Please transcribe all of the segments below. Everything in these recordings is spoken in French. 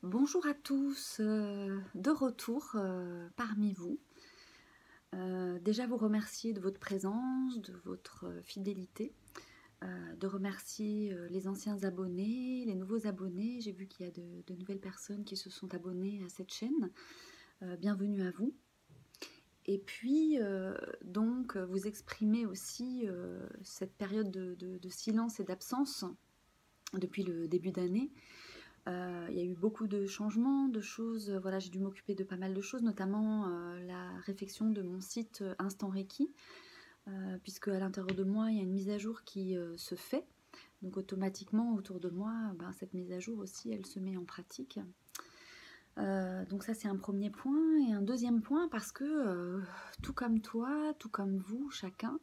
Bonjour à tous, de retour parmi vous. Déjà vous remercier de votre présence, de votre fidélité, de remercier les anciens abonnés, les nouveaux abonnés. J'ai vu qu'il y a de nouvelles personnes qui se sont abonnées à cette chaîne. Bienvenue à vous. Et puis, donc, vous exprimez aussi cette période de silence et d'absence depuis le début d'année. Il y a eu beaucoup de changements, de choses, voilà, j'ai dû m'occuper de pas mal de choses, notamment la réfection de mon site Instant Reiki, puisque à l'intérieur de moi, il y a une mise à jour qui se fait. Donc automatiquement, autour de moi, cette mise à jour aussi, elle se met en pratique. Donc ça, c'est un premier point. Et un deuxième point, parce que tout comme toi, tout comme vous, chacun,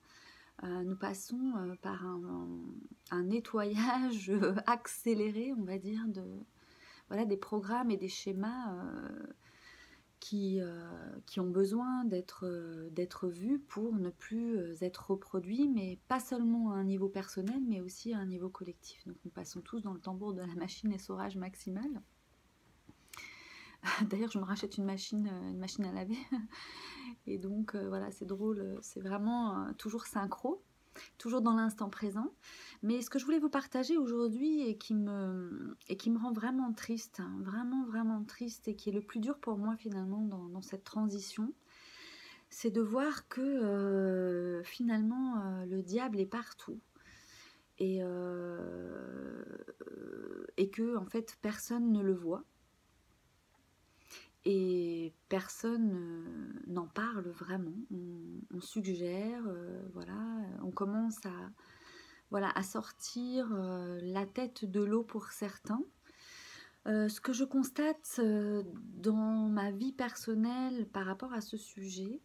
nous passons par un nettoyage accéléré, on va dire, voilà, des programmes et des schémas qui ont besoin d'être vus pour ne plus être reproduits, mais pas seulement à un niveau personnel, mais aussi à un niveau collectif. Donc nous passons tous dans le tambour de la machine essorage maximale. D'ailleurs, je me rachète une machine à laver. Et donc, voilà, c'est drôle, c'est vraiment toujours synchro. Toujours dans l'instant présent. Mais ce que je voulais vous partager aujourd'hui et qui me rend vraiment triste, hein, vraiment triste, et qui est le plus dur pour moi finalement dans cette transition, c'est de voir que finalement le diable est partout. Et que en fait personne ne le voit. Et personne n'en parle vraiment. On suggère, voilà, on commence à sortir la tête de l'eau pour certains. Ce que je constate dans ma vie personnelle par rapport à ce sujet,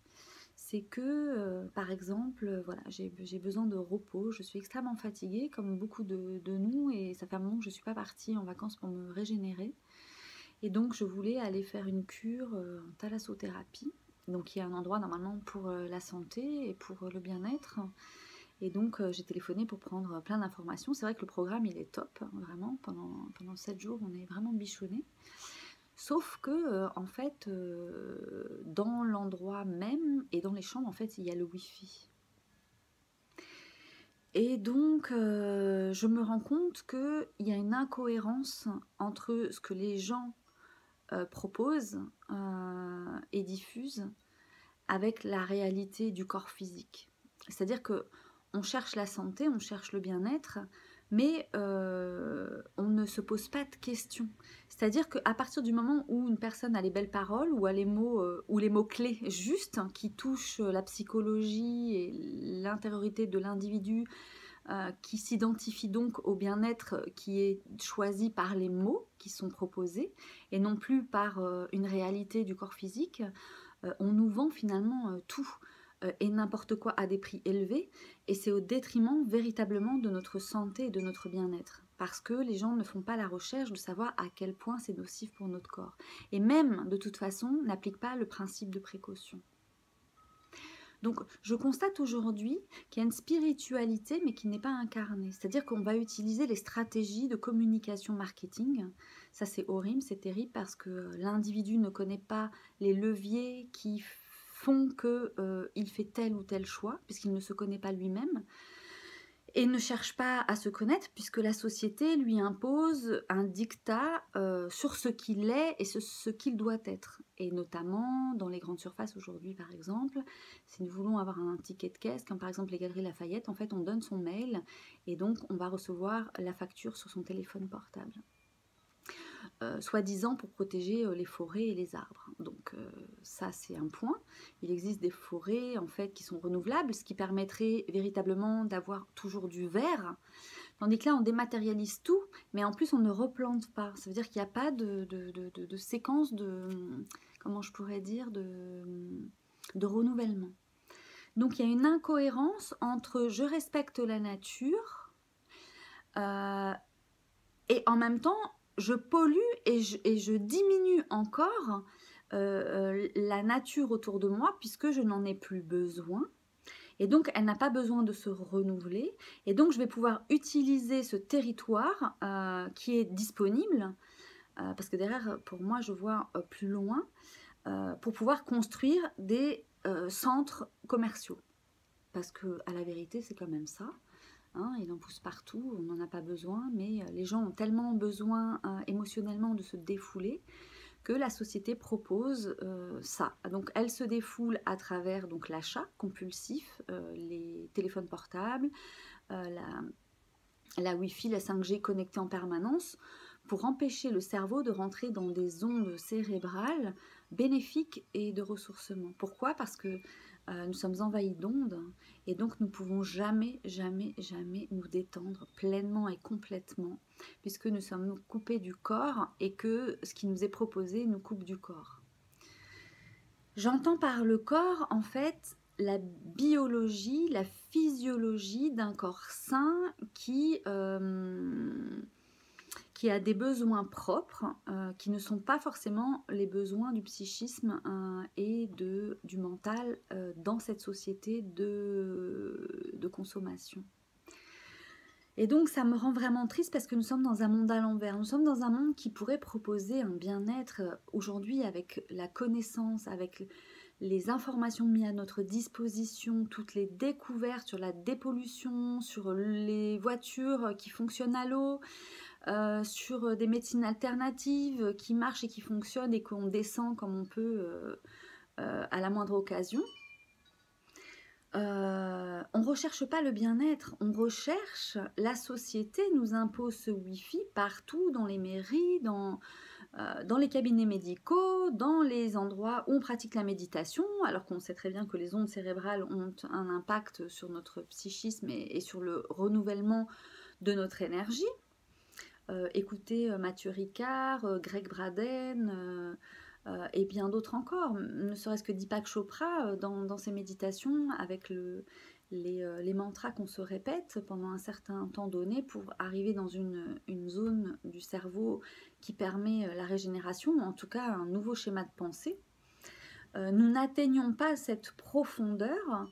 c'est que, par exemple, voilà, j'ai besoin de repos, je suis extrêmement fatiguée, comme beaucoup de nous, et ça fait un moment que je ne suis pas partie en vacances pour me régénérer. Et donc je voulais aller faire une cure en thalassothérapie, donc il y a un endroit normalement pour la santé et pour le bien-être. Et donc j'ai téléphoné pour prendre plein d'informations. C'est vrai que le programme il est top, hein, vraiment, pendant 7 jours on est vraiment bichonnés. Sauf que en fait dans l'endroit même et dans les chambres en fait il y a le wifi. Et donc je me rends compte qu'il y a une incohérence entre ce que les gens propose et diffuse avec la réalité du corps physique. C'est-à-dire que on cherche la santé, on cherche le bien-être, mais on ne se pose pas de questions. C'est-à-dire qu'à partir du moment où une personne a les belles paroles ou a les mots ou les mots-clés justes qui touchent la psychologie et l'intériorité de l'individu, qui s'identifie donc au bien-être qui est choisi par les mots qui sont proposés et non plus par une réalité du corps physique, on nous vend finalement tout et n'importe quoi à des prix élevés, et c'est au détriment véritablement de notre santé et de notre bien-être, parce que les gens ne font pas la recherche de savoir à quel point c'est nocif pour notre corps, et même de toute façon n'appliquent pas le principe de précaution. Donc je constate aujourd'hui qu'il y a une spiritualité mais qui n'est pas incarnée. C'est-à-dire qu'on va utiliser les stratégies de communication marketing. Ça c'est horrible, c'est terrible parce que l'individu ne connaît pas les leviers qui font qu'il fait tel ou tel choix, puisqu'il ne se connaît pas lui-même. Et ne cherche pas à se connaître puisque la société lui impose un diktat sur ce qu'il est et ce qu'il doit être. Et notamment dans les grandes surfaces aujourd'hui par exemple, si nous voulons avoir un ticket de caisse, comme par exemple les Galeries Lafayette, en fait on donne son mail et donc on va recevoir la facture sur son téléphone portable. Soi-disant pour protéger les forêts et les arbres. Donc ça c'est un point. Il existe des forêts en fait qui sont renouvelables, ce qui permettrait véritablement d'avoir toujours du vert. Tandis que là on dématérialise tout, mais en plus on ne replante pas. Ça veut dire qu'il n'y a pas de séquence de, comment je pourrais dire, de renouvellement. Donc il y a une incohérence entre je respecte la nature et en même temps je pollue et je diminue encore la nature autour de moi puisque je n'en ai plus besoin. Et donc, elle n'a pas besoin de se renouveler. Et donc, je vais pouvoir utiliser ce territoire qui est disponible parce que derrière, pour moi, je vois plus loin, pour pouvoir construire des centres commerciaux. Parce que, à la vérité, c'est quand même ça. Hein, il en pousse partout, on n'en a pas besoin, mais les gens ont tellement besoin émotionnellement de se défouler que la société propose ça. Donc elle se défoule à travers donc l'achat compulsif, les téléphones portables, la Wi-Fi, la 5G connectée en permanence, pour empêcher le cerveau de rentrer dans des ondes cérébrales bénéfiques et de ressourcement. Pourquoi? Parce que nous sommes envahis d'ondes et donc nous ne pouvons jamais, jamais, jamais nous détendre pleinement et complètement puisque nous sommes coupés du corps et que ce qui nous est proposé nous coupe du corps. J'entends par le corps en fait la biologie, la physiologie d'un corps sain qui a des besoins propres, qui ne sont pas forcément les besoins du psychisme et du mental dans cette société de consommation. Et donc ça me rend vraiment triste parce que nous sommes dans un monde à l'envers. Nous sommes dans un monde qui pourrait proposer un bien-être aujourd'hui avec la connaissance, avec les informations mises à notre disposition, toutes les découvertes sur la dépollution, sur les voitures qui fonctionnent à l'eau, sur des médecines alternatives qui marchent et qui fonctionnent et qu'on descend comme on peut à la moindre occasion. On ne recherche pas le bien-être, on recherche, la société nous impose ce Wi-Fi partout, dans les mairies, dans les cabinets médicaux, dans les endroits où on pratique la méditation, alors qu'on sait très bien que les ondes cérébrales ont un impact sur notre psychisme et sur le renouvellement de notre énergie. Écoutez Mathieu Ricard, Greg Braden et bien d'autres encore, ne serait-ce que Deepak Chopra dans ses méditations avec les mantras qu'on se répète pendant un certain temps donné pour arriver dans une zone du cerveau qui permet la régénération, ou en tout cas un nouveau schéma de pensée. Nous n'atteignons pas cette profondeur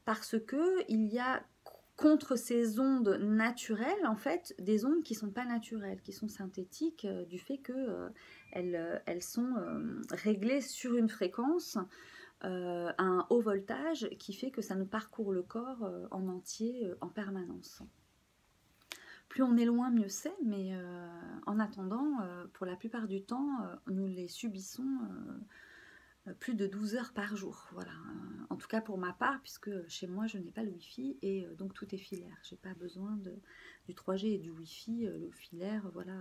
parce qu'il y a contre ces ondes naturelles, en fait, des ondes qui ne sont pas naturelles, qui sont synthétiques, du fait qu'elles sont réglées sur une fréquence à un haut voltage qui fait que ça nous parcourt le corps en entier, en permanence. Plus on est loin, mieux c'est, mais en attendant, pour la plupart du temps, nous les subissons plus de 12 heures par jour, voilà. En tout cas pour ma part, puisque chez moi je n'ai pas le Wi-Fi et donc tout est filaire. J'ai pas besoin du 3G et du Wi-Fi, le filaire, voilà,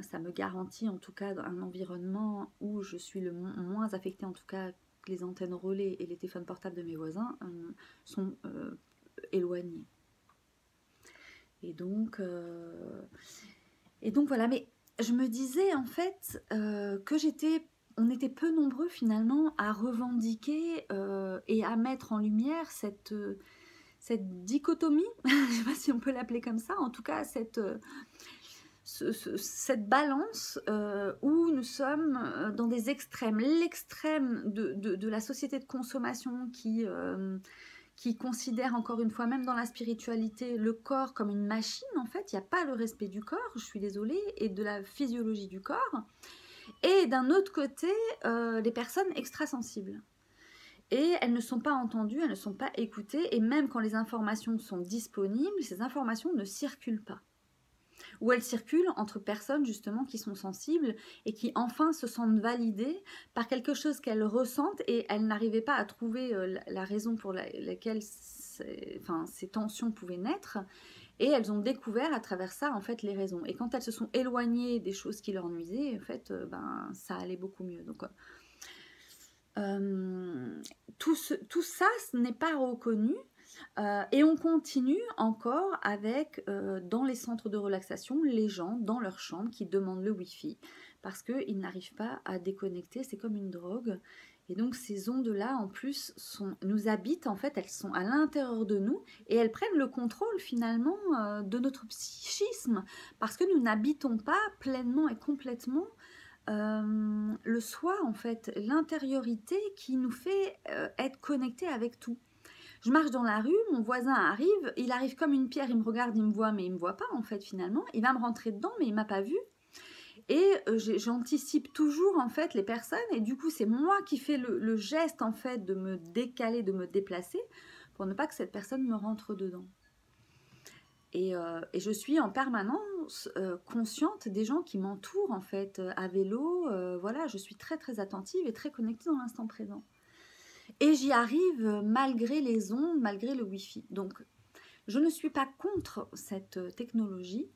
ça me garantit en tout cas un environnement où je suis le moins affectée, en tout cas que les antennes relais et les téléphones portables de mes voisins sont éloignés. Et donc voilà, mais je me disais en fait que on était peu nombreux finalement à revendiquer et à mettre en lumière cette dichotomie, je ne sais pas si on peut l'appeler comme ça, en tout cas cette balance où nous sommes dans des extrêmes. L'extrême de la société de consommation qui considère encore une fois, même dans la spiritualité, le corps comme une machine, en fait, il n'y a pas le respect du corps, je suis désolée, et de la physiologie du corps. Et d'un autre côté, les personnes extrasensibles. Et elles ne sont pas entendues, elles ne sont pas écoutées, et même quand les informations sont disponibles, ces informations ne circulent pas. Ou elles circulent entre personnes justement qui sont sensibles et qui enfin se sentent validées par quelque chose qu'elles ressentent et elles n'arrivaient pas à trouver la raison pour laquelle ces tensions pouvaient naître. Et elles ont découvert à travers ça en fait les raisons. Et quand elles se sont éloignées des choses qui leur nuisaient, en fait, ça allait beaucoup mieux. Donc tout ça, ce n'est pas reconnu. Et on continue encore avec, dans les centres de relaxation, les gens dans leur chambre qui demandent le Wi-Fi parce qu'ils n'arrivent pas à déconnecter, c'est comme une drogue. Et donc ces ondes-là, en plus, nous habitent, en fait, elles sont à l'intérieur de nous et elles prennent le contrôle finalement de notre psychisme parce que nous n'habitons pas pleinement et complètement le soi, en fait, l'intériorité qui nous fait être connectés avec tout. Je marche dans la rue, mon voisin il arrive comme une pierre, il me regarde, il me voit, mais il ne me voit pas en fait finalement. Il va me rentrer dedans, mais il ne m'a pas vu. Et j'anticipe toujours en fait les personnes, et du coup c'est moi qui fais le geste en fait de me décaler, de me déplacer, pour ne pas que cette personne me rentre dedans. Et je suis en permanence consciente des gens qui m'entourent en fait, à vélo, voilà, je suis très très attentive et très connectée dans l'instant présent. Et j'y arrive malgré les ondes, malgré le Wi-Fi. Donc je ne suis pas contre cette technologie,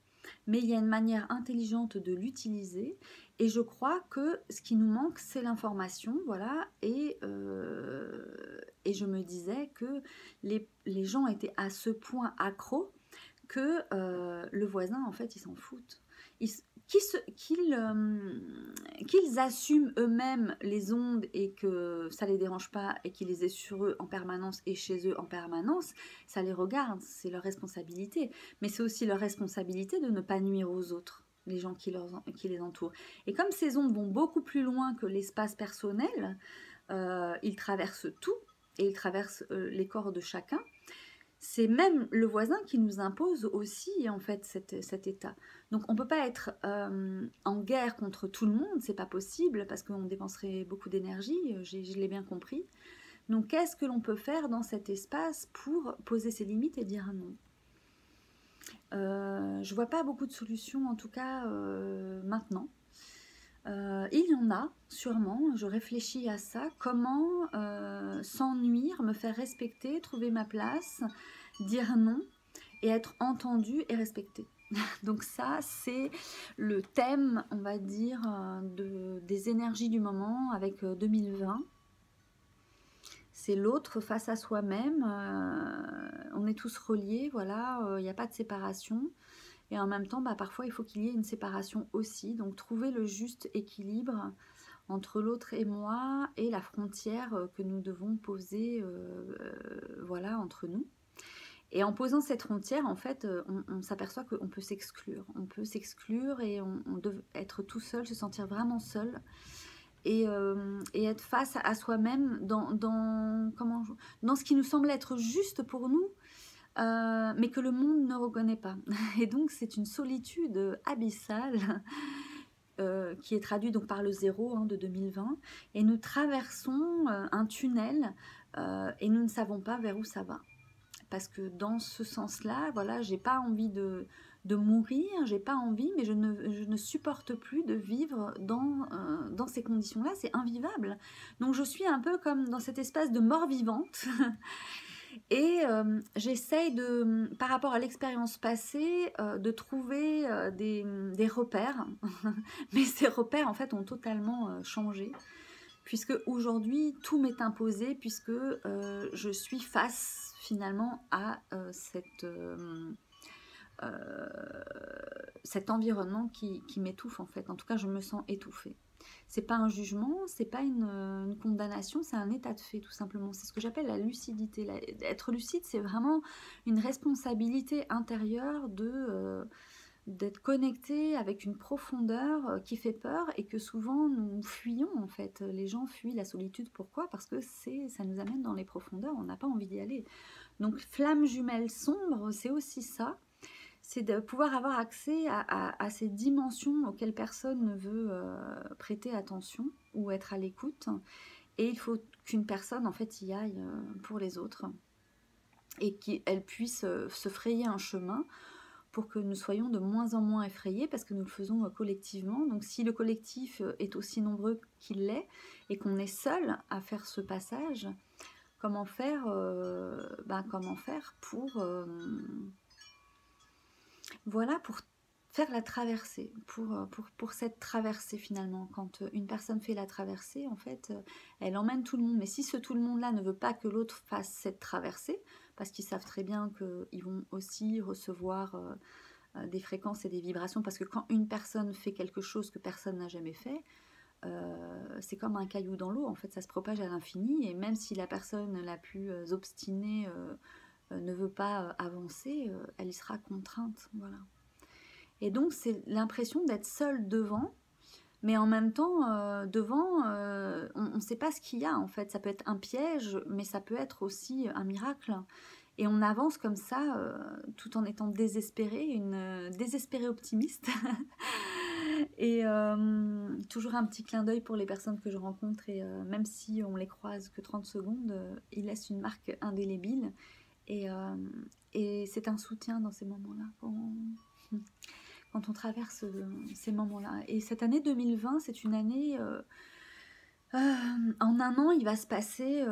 mais il y a une manière intelligente de l'utiliser, et je crois que ce qui nous manque, c'est l'information, voilà, et je me disais que les gens étaient à ce point accros que le voisin, en fait, ils s'en foutent. Qu'ils assument eux-mêmes les ondes et que ça ne les dérange pas et qu'ils les aient sur eux en permanence et chez eux en permanence, ça les regarde, c'est leur responsabilité. Mais c'est aussi leur responsabilité de ne pas nuire aux autres, les gens qui les entourent. Et comme ces ondes vont beaucoup plus loin que l'espace personnel, ils traversent tout et ils traversent les corps de chacun. C'est même le voisin qui nous impose aussi en fait cet état. Donc on ne peut pas être en guerre contre tout le monde, c'est pas possible parce qu'on dépenserait beaucoup d'énergie, je l'ai bien compris. Donc qu'est-ce que l'on peut faire dans cet espace pour poser ses limites et dire non? Je vois pas beaucoup de solutions en tout cas maintenant. Il y en a sûrement, je réfléchis à ça, comment sans nuire, me faire respecter, trouver ma place, dire non et être entendu et respecté. Donc ça, c'est le thème, on va dire, des énergies du moment avec 2020. C'est l'autre face à soi-même, on est tous reliés, voilà, il n'y a pas de séparation. Et en même temps, parfois, il faut qu'il y ait une séparation aussi. Donc, trouver le juste équilibre entre l'autre et moi et la frontière que nous devons poser voilà, entre nous. Et en posant cette frontière, en fait, on s'aperçoit qu'on peut s'exclure. On peut s'exclure et on doit être tout seul, se sentir vraiment seul. Et être face à soi-même dans ce qui nous semble être juste pour nous, mais que le monde ne reconnaît pas. Et donc c'est une solitude abyssale qui est traduite donc par le zéro de 2020. Et nous traversons un tunnel et nous ne savons pas vers où ça va. Parce que dans ce sens-là, voilà, j'ai pas envie de mourir, j'ai pas envie, mais je ne supporte plus de vivre dans ces conditions-là, c'est invivable. Donc je suis un peu comme dans cette espèce de mort vivante. Et j'essaye par rapport à l'expérience passée, de trouver des repères. Mais ces repères, en fait, ont totalement changé. Puisque aujourd'hui, tout m'est imposé, puisque je suis face finalement à cet environnement qui m'étouffe, en fait. En tout cas, je me sens étouffée. C'est pas un jugement, c'est pas une condamnation, c'est un état de fait tout simplement. C'est ce que j'appelle la lucidité. Être lucide, c'est vraiment une responsabilité intérieure d'être connecté avec une profondeur qui fait peur et que souvent nous fuyons en fait. Les gens fuient la solitude. Pourquoi? Parce que ça nous amène dans les profondeurs, on n'a pas envie d'y aller. Donc flamme jumelle sombre, c'est aussi ça. C'est de pouvoir avoir accès à ces dimensions auxquelles personne ne veut prêter attention ou être à l'écoute. Et il faut qu'une personne, en fait, y aille pour les autres et qu'elle puisse se frayer un chemin pour que nous soyons de moins en moins effrayés parce que nous le faisons collectivement. Donc si le collectif est aussi nombreux qu'il l'est et qu'on est seul à faire ce passage, comment faire pour... voilà, pour faire la traversée, pour cette traversée finalement. Quand une personne fait la traversée, en fait, elle emmène tout le monde. Mais si tout le monde-là ne veut pas que l'autre fasse cette traversée, parce qu'ils savent très bien qu'ils vont aussi recevoir des fréquences et des vibrations, parce que quand une personne fait quelque chose que personne n'a jamais fait, c'est comme un caillou dans l'eau, en fait, ça se propage à l'infini, et même si la personne la plus obstinée ne veut pas avancer, elle y sera contrainte, voilà. Et donc c'est l'impression d'être seule devant, mais en même temps devant, on ne sait pas ce qu'il y a en fait. Ça peut être un piège, mais ça peut être aussi un miracle. Et on avance comme ça, tout en étant désespéré, une désespérée optimiste. Et toujours un petit clin d'œil pour les personnes que je rencontre, et même si on les croise que 30 secondes, ils laissent une marque indélébile. Et, euh, et c'est un soutien dans ces moments-là, quand on traverse ces moments-là. Et cette année 2020, c'est une année... en un an, il va se passer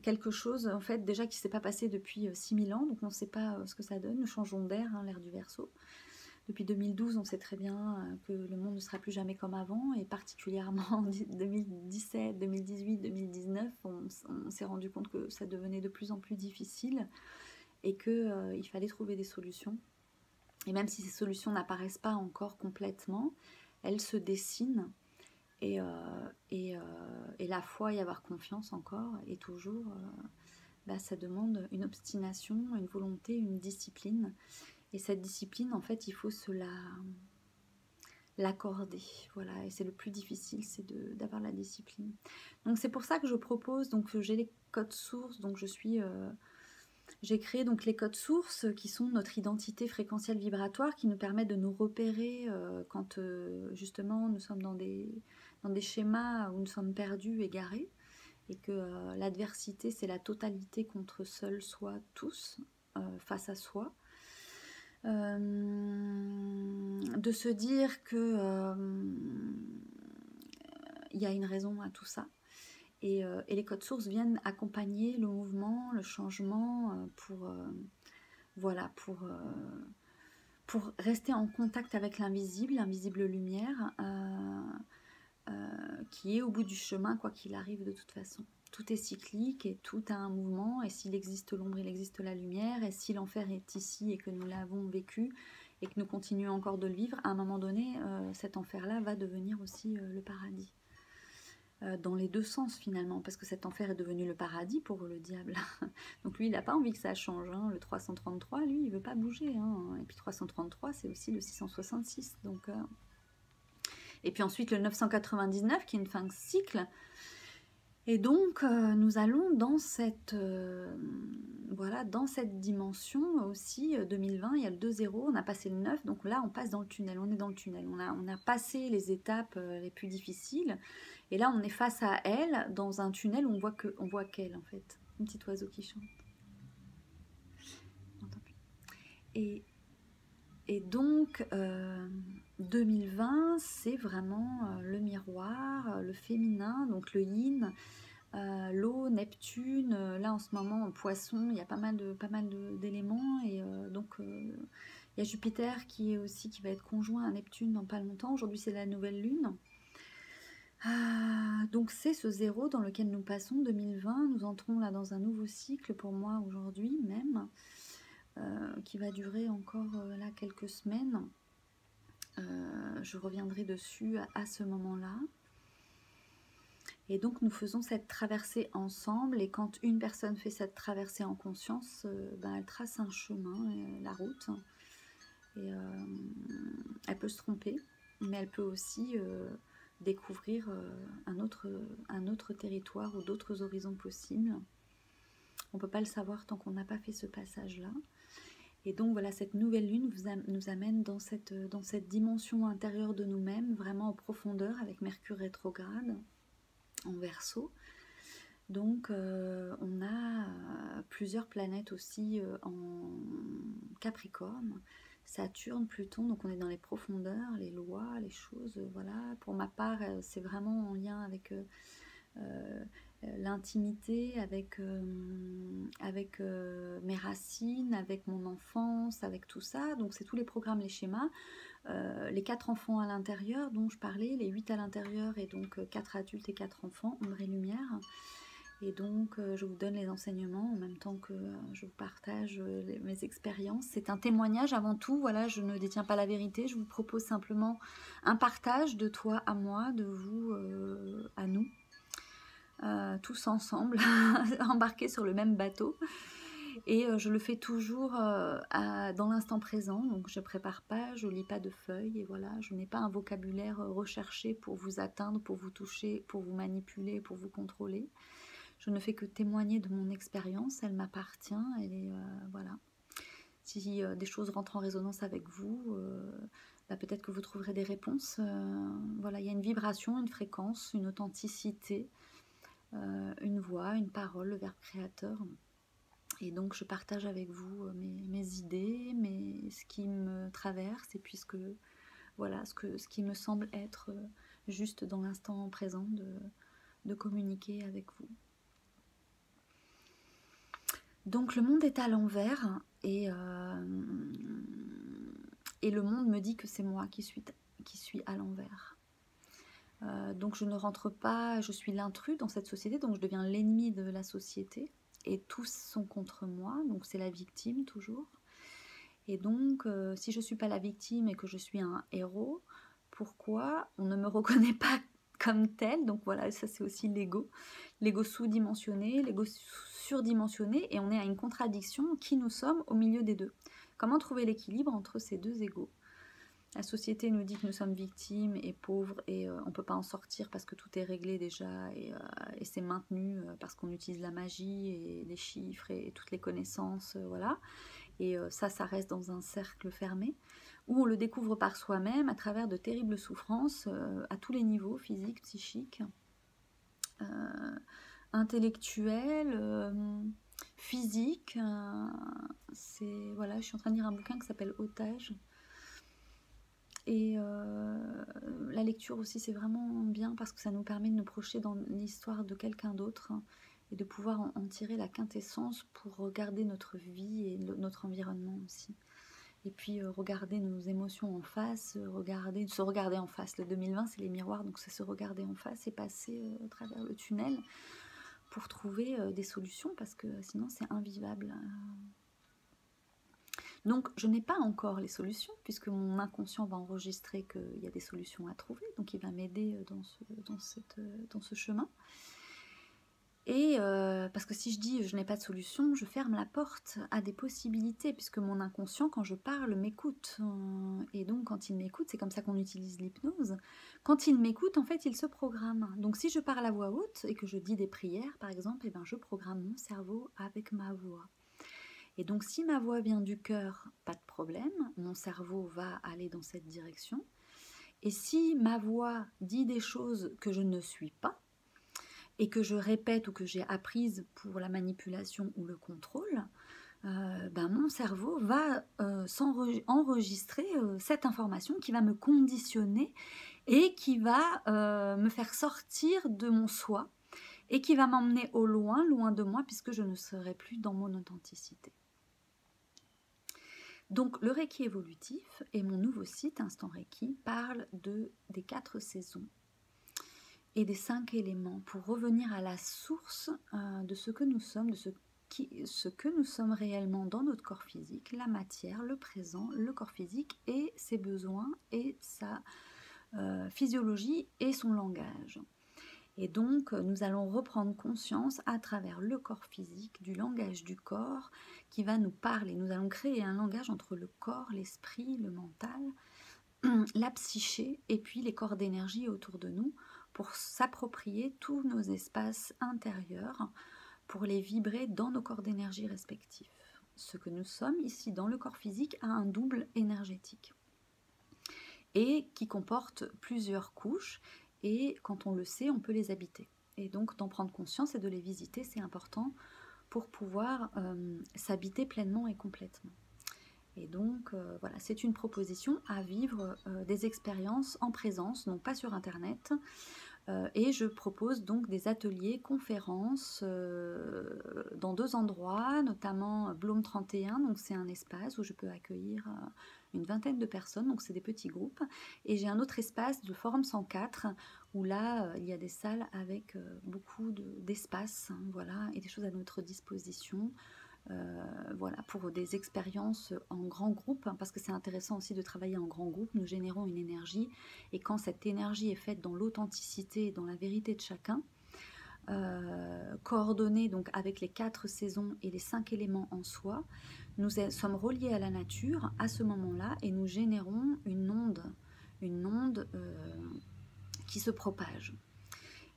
quelque chose, en fait, déjà qui ne s'est pas passé depuis 6000 ans, donc on ne sait pas ce que ça donne. Nous changeons d'air, hein, l'ère du Verseau. Depuis 2012, on sait très bien que le monde ne sera plus jamais comme avant, et particulièrement en 2017, 2018, 2019, on s'est rendu compte que ça devenait de plus en plus difficile et qu'il fallait trouver des solutions. Et même si ces solutions n'apparaissent pas encore complètement, elles se dessinent. Et la foi et avoir confiance encore, et toujours, ça demande une obstination, une volonté, une discipline. Et cette discipline, en fait, il faut l'accorder. Voilà, et c'est le plus difficile, c'est d'avoir la discipline. Donc c'est pour ça que je propose, donc j'ai les codes sources, donc j'ai créé donc les codes sources qui sont notre identité fréquentielle vibratoire, qui nous permettent de nous repérer quand justement nous sommes dans des schémas où nous sommes perdus, égarés, et que l'adversité, c'est la totalité contre seul soi, tous, face à soi. De se dire que y a une raison à tout ça. Et les codes sources viennent accompagner le mouvement, le changement, pour rester en contact avec l'invisible lumière, qui est au bout du chemin, quoi qu'il arrive de toute façon. Tout est cyclique et tout a un mouvement, et s'il existe l'ombre, il existe la lumière, et si l'enfer est ici et que nous l'avons vécu et que nous continuons encore de le vivre, à un moment donné, cet enfer-là va devenir aussi le paradis. Dans les deux sens finalement, parce que cet enfer est devenu le paradis pour le diable. Donc lui, il n'a pas envie que ça change, hein. Le 333, lui, il veut pas bouger, hein. Et puis 333, c'est aussi le 666. Donc, et puis ensuite le 999, qui est une fin de cycle. Et donc, nous allons dans cette dimension aussi. 2020, il y a le 2-0, on a passé le 9, donc là, on passe dans le tunnel, on est dans le tunnel. On a passé les étapes les plus difficiles, et là, on est face à elle, dans un tunnel où on voit qu'elle, en fait. Un petit oiseau qui chante. Et donc, 2020, c'est vraiment le miroir, le féminin, donc le yin, l'eau, Neptune, là en ce moment en poisson, il y a pas mal d'éléments, et donc il y a Jupiter qui va être conjoint à Neptune dans pas longtemps. Aujourd'hui c'est la nouvelle lune. Donc c'est ce 0 dans lequel nous passons, 2020, nous entrons là dans un nouveau cycle pour moi aujourd'hui même, qui va durer encore là quelques semaines. Je reviendrai dessus à ce moment-là. Et donc nous faisons cette traversée ensemble, et quand une personne fait cette traversée en conscience, elle trace un chemin, la route, et elle peut se tromper, mais elle peut aussi découvrir un autre territoire ou d'autres horizons possibles. On ne peut pas le savoir tant qu'on n'a pas fait ce passage-là. Et donc voilà, cette nouvelle lune nous amène dans cette dimension intérieure de nous-mêmes, vraiment en profondeur, avec Mercure rétrograde en Verseau. Donc on a plusieurs planètes aussi en Capricorne, Saturne, Pluton, donc on est dans les profondeurs, les lois, les choses, voilà. Pour ma part, c'est vraiment en lien avec l'intimité, avec mes racines, avec mon enfance, avec tout ça. Donc c'est tous les programmes, les schémas, les 4 enfants à l'intérieur dont je parlais, les 8 à l'intérieur, et donc 4 adultes et 4 enfants, ombre et lumière. Et donc je vous donne les enseignements en même temps que je vous partage mes expériences. C'est un témoignage avant tout, voilà, je ne détiens pas la vérité, je vous propose simplement un partage de toi à moi, de vous à nous. Tous ensemble, embarqués sur le même bateau. Et je le fais toujours dans l'instant présent, donc je prépare pas, je lis pas de feuilles, et voilà, je n'ai pas un vocabulaire recherché pour vous atteindre, pour vous toucher, pour vous manipuler, pour vous contrôler. Je ne fais que témoigner de mon expérience, elle m'appartient, elle est, voilà. Si des choses rentrent en résonance avec vous, bah, peut-être que vous trouverez des réponses. Voilà, il y a une vibration, une fréquence, une authenticité, une voix, une parole, le verbe créateur. Et donc je partage avec vous mes idées, ce qui me traverse, et puis voilà, ce qui me semble être juste dans l'instant présent de communiquer avec vous. Donc le monde est à l'envers, et le monde me dit que c'est moi qui suis à l'envers. Donc je ne rentre pas, je suis l'intrus dans cette société, donc je deviens l'ennemi de la société, et tous sont contre moi, donc c'est la victime toujours. Et donc si je ne suis pas la victime et que je suis un héros, pourquoi on ne me reconnaît pas comme tel? Donc voilà, ça c'est aussi l'ego sous-dimensionné, l'ego surdimensionné, et on est à une contradiction, qui nous sommes au milieu des deux. Comment trouver l'équilibre entre ces deux égos? La société nous dit que nous sommes victimes et pauvres, et on ne peut pas en sortir parce que tout est réglé déjà, et c'est maintenu parce qu'on utilise la magie et les chiffres et toutes les connaissances, voilà. Et ça reste dans un cercle fermé, où on le découvre par soi-même à travers de terribles souffrances à tous les niveaux, physiques, psychiques, intellectuels, physiques. Voilà, je suis en train de lire un bouquin qui s'appelle Otage. Et la lecture aussi, c'est vraiment bien parce que ça nous permet de nous projeter dans l'histoire de quelqu'un d'autre, et de pouvoir en tirer la quintessence pour regarder notre vie et notre environnement aussi. Et puis regarder nos émotions en face, se regarder en face. Le 2020, c'est les miroirs, donc c'est se regarder en face et passer à travers le tunnel pour trouver des solutions, parce que sinon c'est invivable. Donc je n'ai pas encore les solutions, puisque mon inconscient va enregistrer qu'il y a des solutions à trouver, donc il va m'aider dans ce chemin. Et parce que si je dis je n'ai pas de solution, je ferme la porte à des possibilités, puisque mon inconscient, quand je parle, m'écoute. Et donc quand il m'écoute, c'est comme ça qu'on utilise l'hypnose. Quand il m'écoute, en fait, il se programme. Donc si je parle à voix haute et que je dis des prières, par exemple, eh ben, je programme mon cerveau avec ma voix. Et donc si ma voix vient du cœur, pas de problème, mon cerveau va aller dans cette direction. Et si ma voix dit des choses que je ne suis pas, et que je répète ou que j'ai apprises pour la manipulation ou le contrôle, mon cerveau va enregistrer cette information qui va me conditionner et qui va me faire sortir de mon soi, et qui va m'emmener au loin, loin de moi, puisque je ne serai plus dans mon authenticité. Donc le Reiki évolutif et mon nouveau site Instant Reiki parle des 4 saisons et des 5 éléments, pour revenir à la source de ce que nous sommes, de ce que nous sommes réellement dans notre corps physique, la matière, le présent, le corps physique et ses besoins et sa physiologie et son langage. Et donc nous allons reprendre conscience à travers le corps physique du langage du corps qui va nous parler. Nous allons créer un langage entre le corps, l'esprit, le mental, la psyché et puis les corps d'énergie autour de nous, pour s'approprier tous nos espaces intérieurs, pour les vibrer dans nos corps d'énergie respectifs. Ce que nous sommes ici dans le corps physique a un double énergétique et qui comporte plusieurs couches, et quand on le sait, on peut les habiter. Et donc d'en prendre conscience et de les visiter, c'est important pour pouvoir s'habiter pleinement et complètement. Et donc voilà, c'est une proposition à vivre des expériences en présence, donc pas sur internet. Et je propose donc des ateliers, conférences dans 2 endroits, notamment Bloom 31, donc c'est un espace où je peux accueillir une vingtaine de personnes, donc c'est des petits groupes. Et j'ai un autre espace, le Forum 104, où là il y a des salles avec beaucoup d'espace, voilà, et des choses à notre disposition. Voilà, pour des expériences en grand groupe, parce que c'est intéressant aussi de travailler en grand groupe. Nous générons une énergie, et quand cette énergie est faite dans l'authenticité et dans la vérité de chacun, coordonnée donc avec les 4 saisons et les 5 éléments en soi, nous sommes reliés à la nature à ce moment-là, et nous générons une onde qui se propage.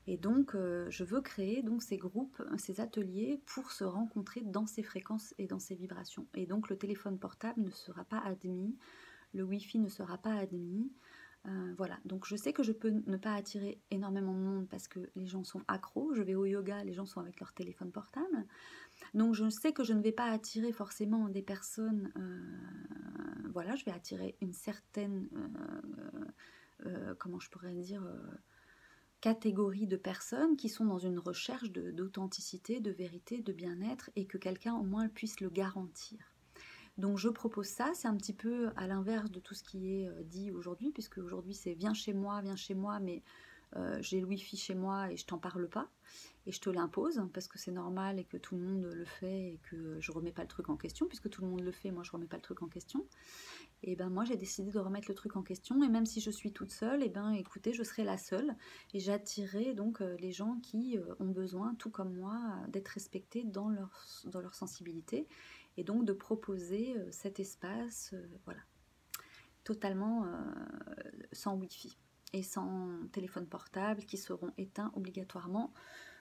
Et donc, je veux créer donc ces groupes, ces ateliers pour se rencontrer dans ces fréquences et dans ces vibrations. Et donc, le téléphone portable ne sera pas admis, le Wi-Fi ne sera pas admis. Voilà, donc je sais que je peux ne pas attirer énormément de monde parce que les gens sont accros. Je vais au yoga, les gens sont avec leur téléphone portable. Donc je sais que je ne vais pas attirer forcément des personnes, voilà, je vais attirer une certaine, comment je pourrais dire, catégorie de personnes qui sont dans une recherche d'authenticité, de vérité, de bien-être et que quelqu'un au moins puisse le garantir. Donc je propose ça, c'est un petit peu à l'inverse de tout ce qui est dit aujourd'hui, puisque aujourd'hui c'est viens chez moi, mais j'ai le wifi chez moi et je t'en parle pas, et je te l'impose, parce que c'est normal et que tout le monde le fait et que je remets pas le truc en question, puisque tout le monde le fait, moi je remets pas le truc en question. Et ben moi j'ai décidé de remettre le truc en question, et même si je suis toute seule, et ben écoutez, je serai la seule, et j'attirerai donc les gens qui ont besoin, tout comme moi, d'être respectés dans leur sensibilité, et donc de proposer cet espace, voilà, totalement sans wifi et sans téléphone portable, qui seront éteints obligatoirement.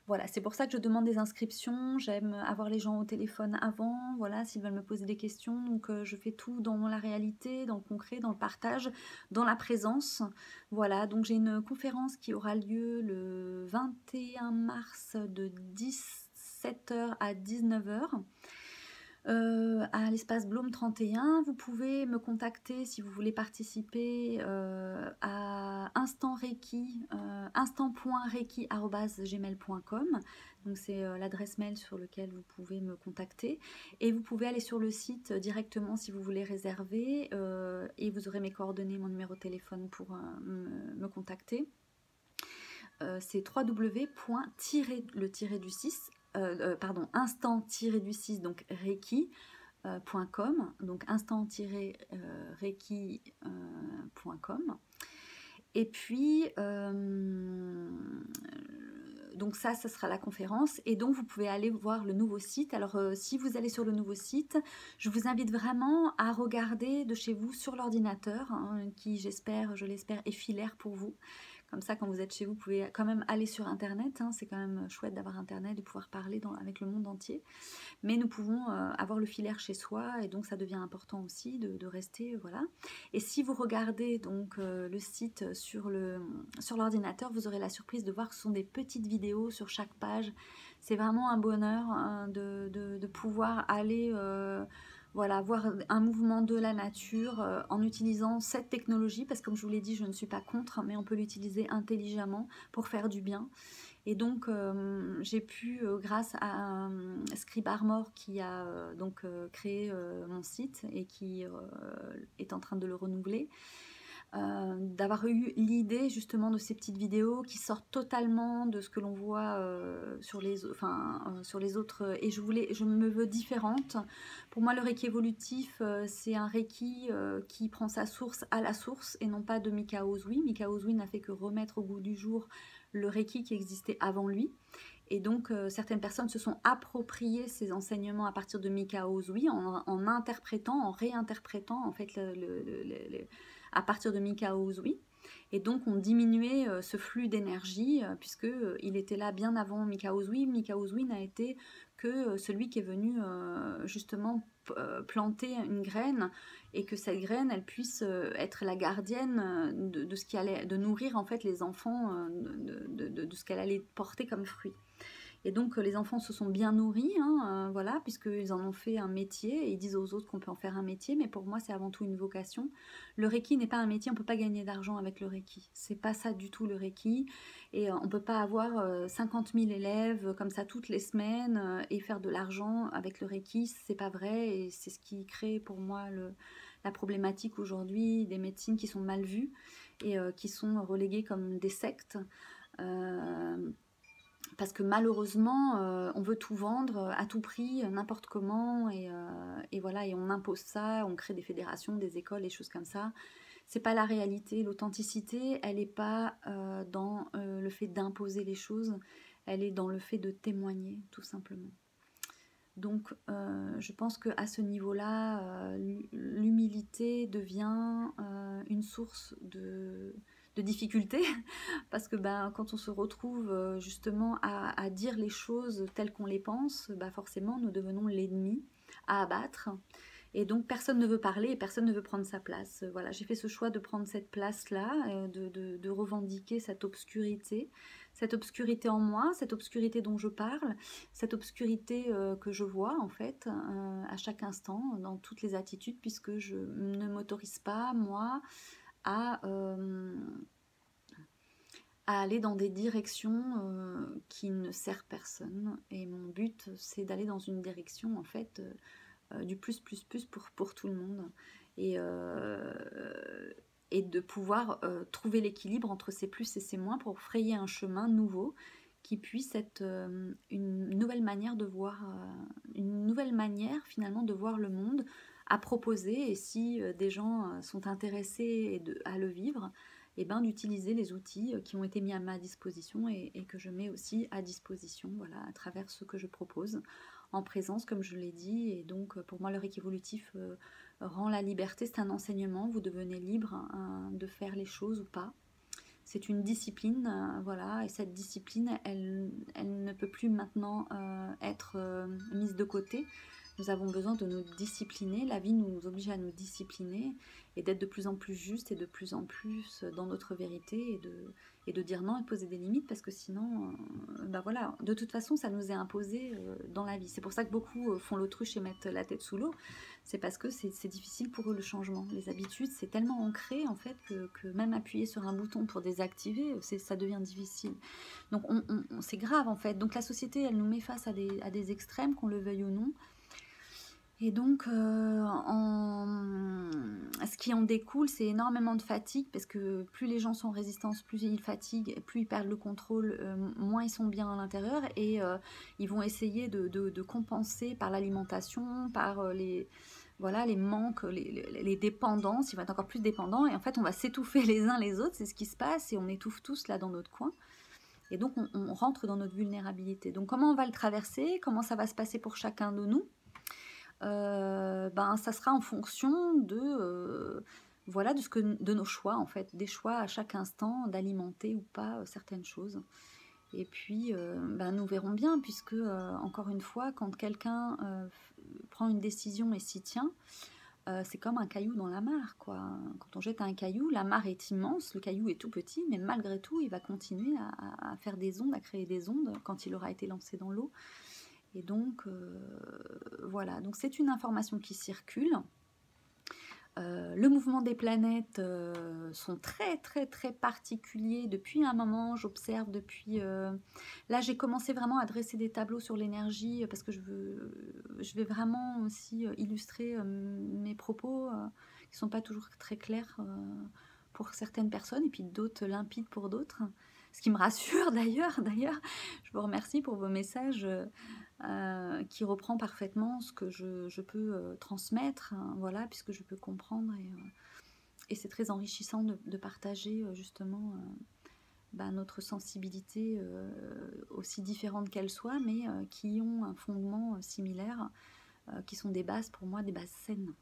Voilà, c'est pour ça que je demande des inscriptions, j'aime avoir les gens au téléphone avant, voilà, s'ils veulent me poser des questions, donc je fais tout dans la réalité, dans le concret, dans le partage, dans la présence. Voilà, donc j'ai une conférence qui aura lieu le 21 mars de 17h à 19h. À l'espace Blôme 31, vous pouvez me contacter si vous voulez participer à Instant Reiki, instant.reiki@gmail.com. Donc c'est l'adresse mail sur laquelle vous pouvez me contacter, et vous pouvez aller sur le site directement si vous voulez réserver, et vous aurez mes coordonnées, mon numéro de téléphone pour me contacter. C'est www.le-du-6 instant-du-6, donc reiki.com, donc instant-reiki.com. Et puis donc ça sera la conférence, et donc vous pouvez aller voir le nouveau site. Alors si vous allez sur le nouveau site, je vous invite vraiment à regarder de chez vous sur l'ordinateur, hein, qui je l'espère est filaire pour vous. Comme ça, quand vous êtes chez vous, vous pouvez quand même aller sur Internet, hein, c'est quand même chouette d'avoir Internet, de pouvoir parler avec le monde entier. Mais nous pouvons avoir le filaire chez soi, et donc ça devient important aussi de rester, voilà. Et si vous regardez donc le site sur l'ordinateur, vous aurez la surprise de voir que ce sont des petites vidéos sur chaque page. C'est vraiment un bonheur, hein, de pouvoir aller voilà, voir un mouvement de la nature en utilisant cette technologie, parce que comme je vous l'ai dit, je ne suis pas contre, mais on peut l'utiliser intelligemment pour faire du bien. Et donc j'ai pu, grâce à Scribe Armor qui a créé mon site et qui est en train de le renouveler, d'avoir eu l'idée justement de ces petites vidéos qui sortent totalement de ce que l'on voit sur les autres, et je me veux différente. Pour moi, le Reiki évolutif, c'est un Reiki qui prend sa source à la source, et non pas de Mikao Usui. Mikao Usui n'a fait que remettre au goût du jour le Reiki qui existait avant lui. Et donc certaines personnes se sont appropriées ces enseignements à partir de Mikao Usui en interprétant, en réinterprétant en fait à partir de Mikao Usui. Et donc on diminuait ce flux d'énergie puisque il était là bien avant Mikao Usui. Mikao Usui n'a été que celui qui est venu justement planter une graine, et que cette graine elle puisse être la gardienne de ce qui allait, de nourrir en fait les enfants de ce qu'elle allait porter comme fruit. Et donc les enfants se sont bien nourris, hein, voilà, puisqu'ils en ont fait un métier, et ils disent aux autres qu'on peut en faire un métier, mais pour moi c'est avant tout une vocation. Le Reiki n'est pas un métier, on ne peut pas gagner d'argent avec le Reiki, c'est pas ça du tout le Reiki, et on ne peut pas avoir 50 000 élèves comme ça toutes les semaines et faire de l'argent avec le Reiki, c'est pas vrai, et c'est ce qui crée pour moi la problématique aujourd'hui des médecines qui sont mal vues et qui sont reléguées comme des sectes. Parce que malheureusement, on veut tout vendre à tout prix, n'importe comment, et voilà, et on impose ça, on crée des fédérations, des écoles, des choses comme ça. C'est pas la réalité. L'authenticité, elle n'est pas dans le fait d'imposer les choses, elle est dans le fait de témoigner, tout simplement. Donc, je pense qu'à ce niveau-là, l'humilité devient une source de difficulté, parce que quand on se retrouve justement à dire les choses telles qu'on les pense, forcément nous devenons l'ennemi à abattre, Et donc personne ne veut parler et personne ne veut prendre sa place. Voilà, j'ai fait ce choix de prendre cette place-là, de revendiquer cette obscurité en moi, cette obscurité dont je parle, cette obscurité que je vois en fait à chaque instant, dans toutes les attitudes, puisque je ne m'autorise pas, moi, à, euh, à aller dans des directions qui ne servent personne. Et mon but, c'est d'aller dans une direction en fait du plus pour tout le monde. Et, euh, et de pouvoir trouver l'équilibre entre ces plus et ces moins pour frayer un chemin nouveau qui puisse être une nouvelle manière de voir, une nouvelle manière finalement de voir le monde à proposer. Et si des gens sont intéressés à le vivre, et ben, d'utiliser les outils qui ont été mis à ma disposition et que je mets aussi à disposition, voilà, à travers ce que je propose en présence, comme je l'ai dit. Et donc, pour moi, le Reiki évolutif rend la liberté, c'est un enseignement. Vous devenez libre de faire les choses ou pas. C'est une discipline, voilà, et cette discipline, elle ne peut plus maintenant être mise de côté. Nous avons besoin de nous discipliner, la vie nous oblige à nous discipliner et d'être de plus en plus juste et de plus en plus dans notre vérité et de dire non et de poser des limites parce que sinon, bah voilà, de toute façon, ça nous est imposé dans la vie. C'est pour ça que beaucoup font l'autruche et mettent la tête sous l'eau. C'est parce que c'est difficile pour eux le changement. Les habitudes, c'est tellement ancré en fait que même appuyer sur un bouton pour désactiver, ça devient difficile. Donc c'est grave en fait. Donc la société, elle nous met face à des extrêmes, qu'on le veuille ou non. Et donc, ce qui en découle, c'est énormément de fatigue, parce que plus les gens sont en résistance, plus ils fatiguent, plus ils perdent le contrôle, moins ils sont bien à l'intérieur, et ils vont essayer de compenser par l'alimentation, par voilà, les manques, les dépendances, ils vont être encore plus dépendants, et en fait on va s'étouffer les uns les autres, c'est ce qui se passe, et on étouffe tous là dans notre coin. Et donc on rentre dans notre vulnérabilité. Donc comment on va le traverser? Comment ça va se passer pour chacun de nous? Ben, ça sera en fonction voilà, de nos choix, en fait, des choix à chaque instant d'alimenter ou pas certaines choses. Et puis, ben, nous verrons bien, puisque, encore une fois, quand quelqu'un prend une décision et s'y tient, c'est comme un caillou dans la mare, quoi. Quand on jette un caillou, la mare est immense, le caillou est tout petit, mais malgré tout, il va continuer à faire des ondes, à créer des ondes quand il aura été lancé dans l'eau. Et donc, voilà, donc c'est une information qui circule. Le mouvement des planètes sont très très très particuliers depuis un moment. J'observe depuis... là, j'ai commencé vraiment à dresser des tableaux sur l'énergie parce que je vais vraiment aussi illustrer mes propos qui ne sont pas toujours très clairs pour certaines personnes et puis d'autres limpides pour d'autres. Ce qui me rassure d'ailleurs. Je vous remercie pour vos messages qui reprend parfaitement ce que je peux transmettre, hein, voilà, puisque je peux comprendre et c'est très enrichissant de partager justement bah, notre sensibilité aussi différente qu'elle soit, mais qui ont un fondement similaire, qui sont des bases pour moi, des bases saines.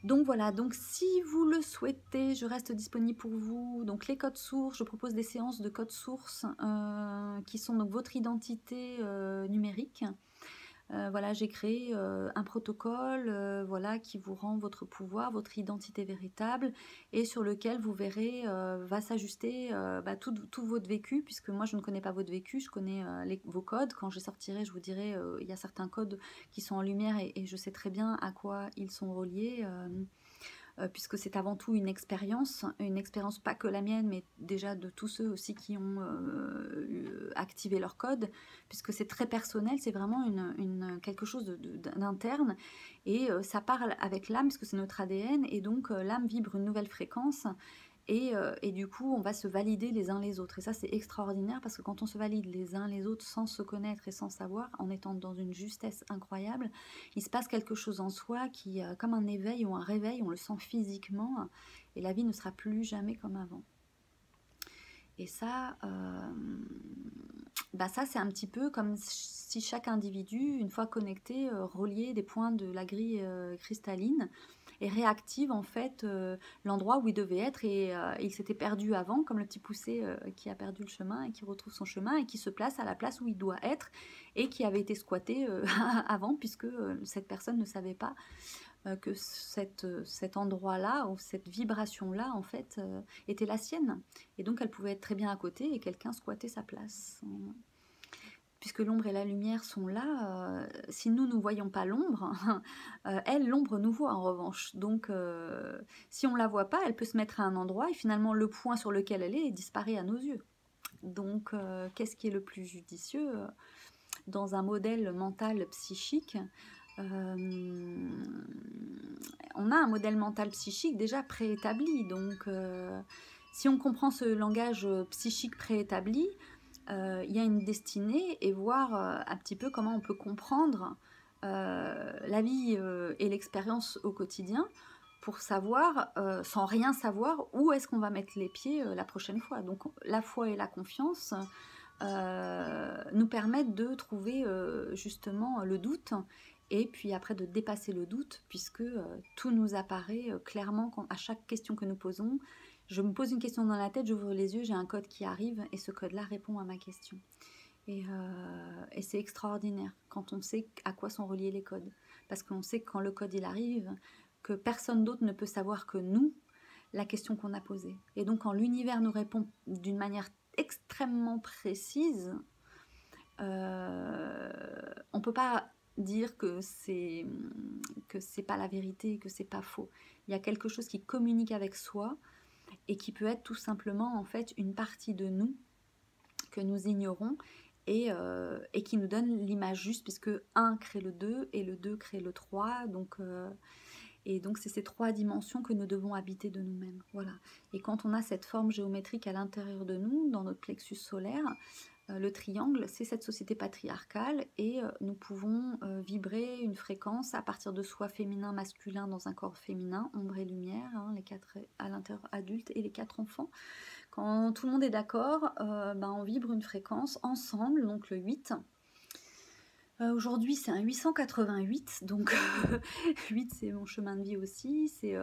Donc voilà, donc si vous le souhaitez, je reste disponible pour vous. Donc les codes sources, je propose des séances de codes sources qui sont donc votre identité numérique. Voilà, j'ai créé un protocole voilà, qui vous rend votre pouvoir, votre identité véritable et sur lequel vous verrez va s'ajuster bah, tout votre vécu, puisque moi je ne connais pas votre vécu, je connais vos codes. Quand je sortirai, je vous dirai, il y a certains codes qui sont en lumière et je sais très bien à quoi ils sont reliés. Puisque c'est avant tout une expérience pas que la mienne, mais déjà de tous ceux aussi qui ont activé leur code, puisque c'est très personnel, c'est vraiment quelque chose d'interne, et ça parle avec l'âme, puisque c'est notre ADN, et donc l'âme vibre une nouvelle fréquence, et du coup on va se valider les uns les autres, et ça c'est extraordinaire, parce que quand on se valide les uns les autres sans se connaître et sans savoir, en étant dans une justesse incroyable, il se passe quelque chose en soi qui, comme un éveil ou un réveil, on le sent physiquement, et la vie ne sera plus jamais comme avant. Et ça, bah ça c'est un petit peu comme si chaque individu, une fois connecté, reliait des points de la grille cristalline, et réactive en fait l'endroit où il devait être et il s'était perdu avant, comme le petit poucet qui a perdu le chemin et qui retrouve son chemin et qui se place à la place où il doit être et qui avait été squatté avant puisque cette personne ne savait pas que cet endroit-là ou cette vibration-là en fait était la sienne et donc elle pouvait être très bien à côté et quelqu'un squattait sa place. Puisque l'ombre et la lumière sont là, si nous ne voyons pas l'ombre, elle, l'ombre nous voit en revanche. Donc, si on ne la voit pas, elle peut se mettre à un endroit et finalement le point sur lequel elle est disparaît à nos yeux. Donc, qu'est-ce qui est le plus judicieux dans un modèle mental psychique? On a un modèle mental psychique déjà préétabli. Donc, si on comprend ce langage psychique préétabli, il y a une destinée et voir un petit peu comment on peut comprendre la vie et l'expérience au quotidien pour savoir, sans rien savoir, où est-ce qu'on va mettre les pieds la prochaine fois. Donc la foi et la confiance nous permettent de trouver justement le doute et puis après de dépasser le doute puisque tout nous apparaît clairement à chaque question que nous posons. Je me pose une question dans la tête, j'ouvre les yeux, j'ai un code qui arrive et ce code-là répond à ma question. Et c'est extraordinaire quand on sait à quoi sont reliés les codes. Parce qu'on sait que quand le code il arrive, que personne d'autre ne peut savoir que nous la question qu'on a posée. Et donc quand l'univers nous répond d'une manière extrêmement précise, on ne peut pas dire que c'est pas la vérité, que c'est pas faux. Il y a quelque chose qui communique avec soi et qui peut être tout simplement en fait une partie de nous que nous ignorons et qui nous donne l'image juste puisque 1 crée le 2 et le 2 crée le 3 et donc c'est ces 3 dimensions que nous devons habiter de nous-mêmes. Voilà. Et quand on a cette forme géométrique à l'intérieur de nous, dans notre plexus solaire, le triangle, c'est cette société patriarcale et nous pouvons vibrer une fréquence à partir de soi féminin, masculin dans un corps féminin, ombre et lumière, hein, les 4 à l'intérieur adultes et les 4 enfants. Quand tout le monde est d'accord, on vibre une fréquence ensemble, donc le 8. Aujourd'hui, c'est un 888, donc 8, c'est mon chemin de vie aussi, c'est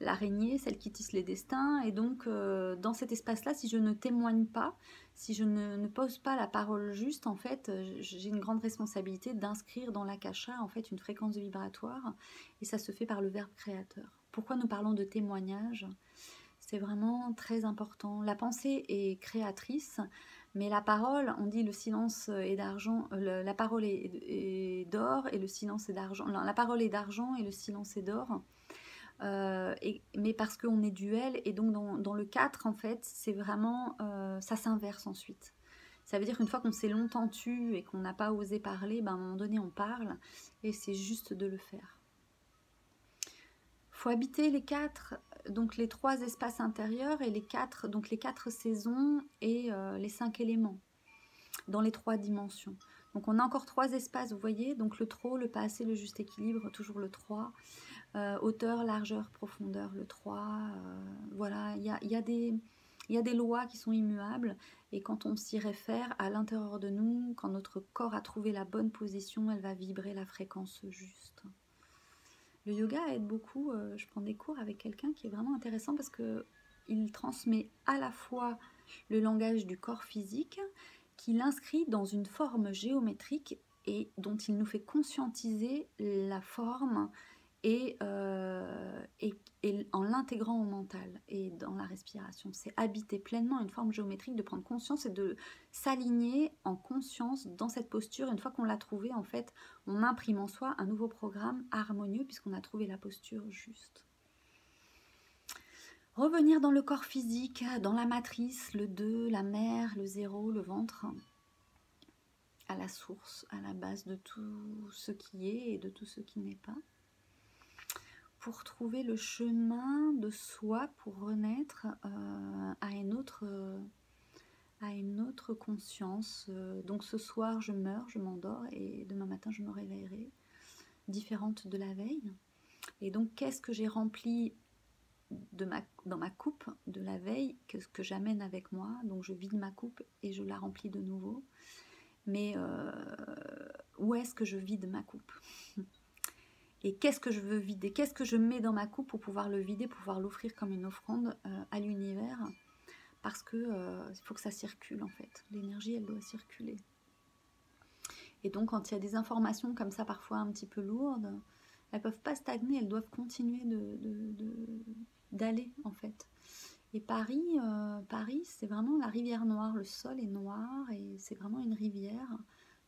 l'araignée, celle qui tisse les destins. Et donc, dans cet espace-là, si je ne témoigne pas, si je ne pose pas la parole juste, en fait, j'ai une grande responsabilité d'inscrire dans l'akasha, en fait, une fréquence vibratoire. Et ça se fait par le verbe créateur. Pourquoi nous parlons de témoignage ? C'est vraiment très important. La pensée est créatrice, mais la parole, on dit le silence est d'argent, la parole est d'or et le silence est d'argent. La parole est d'argent et le silence est d'or. Mais parce qu'on est duel, et donc dans le 4, en fait, c'est vraiment, ça s'inverse ensuite. Ça veut dire qu'une fois qu'on s'est longtemps tu et qu'on n'a pas osé parler, à un moment donné, on parle, et c'est juste de le faire. Il faut habiter les 4, donc les 3 espaces intérieurs et les 4 saisons et les 5 éléments dans les 3 dimensions. Donc on a encore 3 espaces, vous voyez, donc le trop, le pas assez, le juste équilibre, toujours le 3, hauteur, largeur, profondeur, le 3, voilà, il y a des lois qui sont immuables et quand on s'y réfère à l'intérieur de nous, quand notre corps a trouvé la bonne position, elle va vibrer la fréquence juste. Le yoga aide beaucoup, je prends des cours avec quelqu'un qui est vraiment intéressant parce qu'il transmet à la fois le langage du corps physique, qu'il inscrit dans une forme géométrique et dont il nous fait conscientiser la forme et en l'intégrant au mental et dans la respiration. C'est habiter pleinement une forme géométrique, de prendre conscience et de s'aligner en conscience dans cette posture. Une fois qu'on l'a trouvée, en fait, on imprime en soi un nouveau programme harmonieux puisqu'on a trouvé la posture juste. Revenir dans le corps physique, dans la matrice, le 2, la mer, le 0, le ventre, à la source, à la base de tout ce qui est et de tout ce qui n'est pas. Pour trouver le chemin de soi, pour renaître à une autre conscience. Donc ce soir, je meurs, je m'endors et demain matin, je me réveillerai différente de la veille. Et donc, qu'est-ce que j'ai rempli dans ma coupe de la veille, qu'est-ce que j'amène avec moi? Donc, je vide ma coupe et je la remplis de nouveau. Mais où est-ce que je vide ma coupe? Et qu'est-ce que je veux vider? Qu'est-ce que je mets dans ma coupe pour pouvoir le vider, pour pouvoir l'offrir comme une offrande à l'univers? Parce que il faut que ça circule en fait. L'énergie, elle doit circuler. Et donc, quand il y a des informations comme ça, parfois un petit peu lourdes, elles ne peuvent pas stagner, elles doivent continuer d'aller en fait. Et Paris, Paris, c'est vraiment la rivière noire. Le sol est noir et c'est vraiment une rivière.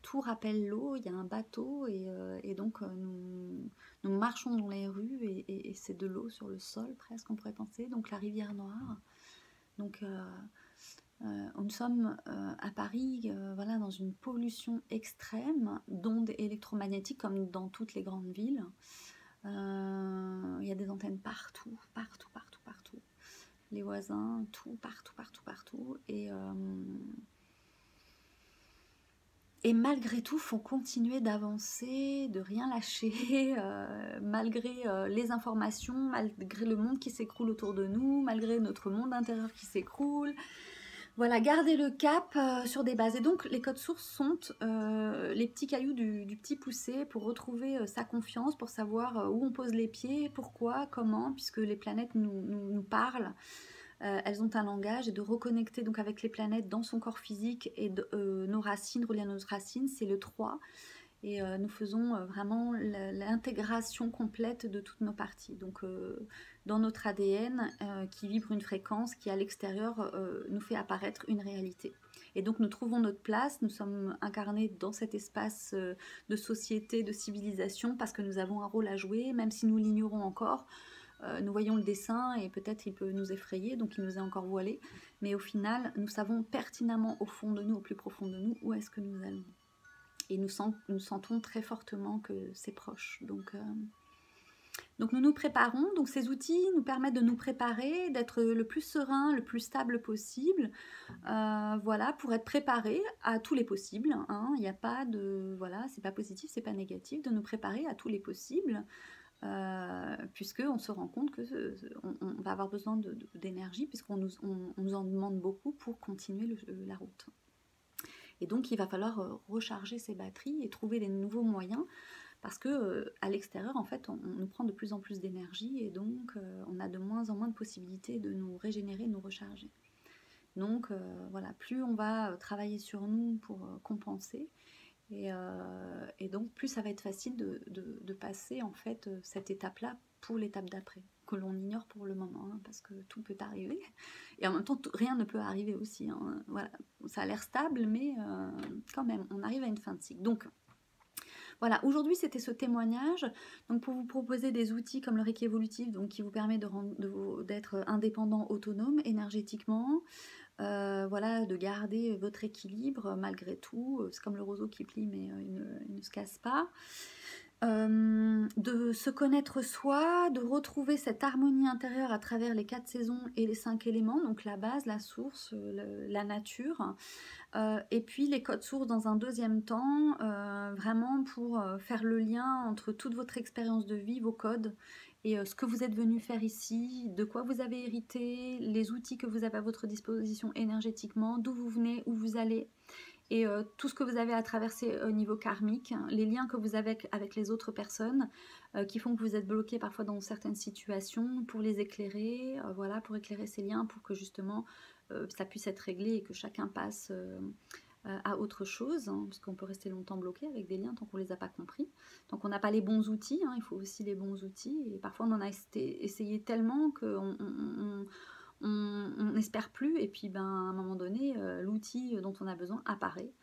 Tout rappelle l'eau, il y a un bateau et donc nous marchons dans les rues et c'est de l'eau sur le sol presque, on pourrait penser. Donc la rivière noire. Donc nous sommes à Paris, voilà, dans une pollution extrême d'ondes électromagnétiques comme dans toutes les grandes villes. Il y a des antennes partout, partout, partout, partout. Les voisins, tout, partout, partout, partout. Et malgré tout, il faut continuer d'avancer, de rien lâcher, malgré les informations, malgré le monde qui s'écroule autour de nous, malgré notre monde intérieur qui s'écroule. Voilà, garder le cap sur des bases. Et donc, les codes sources sont les petits cailloux du petit poussé pour retrouver sa confiance, pour savoir où on pose les pieds, pourquoi, comment, puisque les planètes nous parlent. Elles ont un langage, et de reconnecter donc avec les planètes dans son corps physique et nos racines, relier à nos racines, c'est le 3. Et nous faisons vraiment l'intégration complète de toutes nos parties. Donc dans notre ADN qui vibre une fréquence qui à l'extérieur nous fait apparaître une réalité. Et donc nous trouvons notre place, nous sommes incarnés dans cet espace de société, de civilisation, parce que nous avons un rôle à jouer, même si nous l'ignorons encore. Nous voyons le dessin et peut-être il peut nous effrayer, donc il nous est encore voilé. Mais au final, nous savons pertinemment au fond de nous, au plus profond de nous, où est-ce que nous allons. Et nous sentons très fortement que c'est proche. Donc nous nous préparons. Donc ces outils nous permettent de nous préparer, d'être le plus serein, le plus stable possible. Voilà, pour être préparé à tous les possibles. Hein. Il n'y a pas de... Voilà, c'est pas positif, c'est pas négatif, de nous préparer à tous les possibles. Puisqu'on se rend compte qu'on va avoir besoin d'énergie, puisqu'on nous en demande beaucoup pour continuer la route. Et donc il va falloir recharger ces batteries et trouver des nouveaux moyens, parce que à l'extérieur en fait on nous prend de plus en plus d'énergie et donc on a de moins en moins de possibilités de nous régénérer, de nous recharger. Donc voilà, plus on va travailler sur nous pour compenser, et donc plus ça va être facile de passer en fait cette étape-là pour l'étape d'après, que l'on ignore pour le moment, hein, parce que tout peut arriver, et en même temps rien ne peut arriver aussi, hein. Voilà, ça a l'air stable, mais quand même, on arrive à une fin de cycle. Donc voilà, aujourd'hui c'était ce témoignage, donc pour vous proposer des outils comme le Reiki évolutif, donc qui vous permet d'être indépendant, autonome énergétiquement. Voilà, de garder votre équilibre malgré tout. C'est comme le roseau qui plie mais il ne se casse pas. De se connaître soi, de retrouver cette harmonie intérieure à travers les 4 saisons et les 5 éléments, donc la base, la source, la nature. Et puis les codes sources dans un deuxième temps, vraiment pour faire le lien entre toute votre expérience de vie, vos codes, et ce que vous êtes venu faire ici, de quoi vous avez hérité, les outils que vous avez à votre disposition énergétiquement, d'où vous venez, où vous allez, et tout ce que vous avez à traverser au niveau karmique, les liens que vous avez avec les autres personnes qui font que vous êtes bloqué parfois dans certaines situations, pour les éclairer, voilà, pour éclairer ces liens, pour que justement ça puisse être réglé et que chacun passe à autre chose, hein, parce qu'on peut rester longtemps bloqué avec des liens tant qu'on ne les a pas compris. Donc on n'a pas les bons outils, hein, il faut aussi les bons outils, et parfois on en a essayé tellement qu'on n'espère plus, et puis ben, à un moment donné, l'outil dont on a besoin apparaît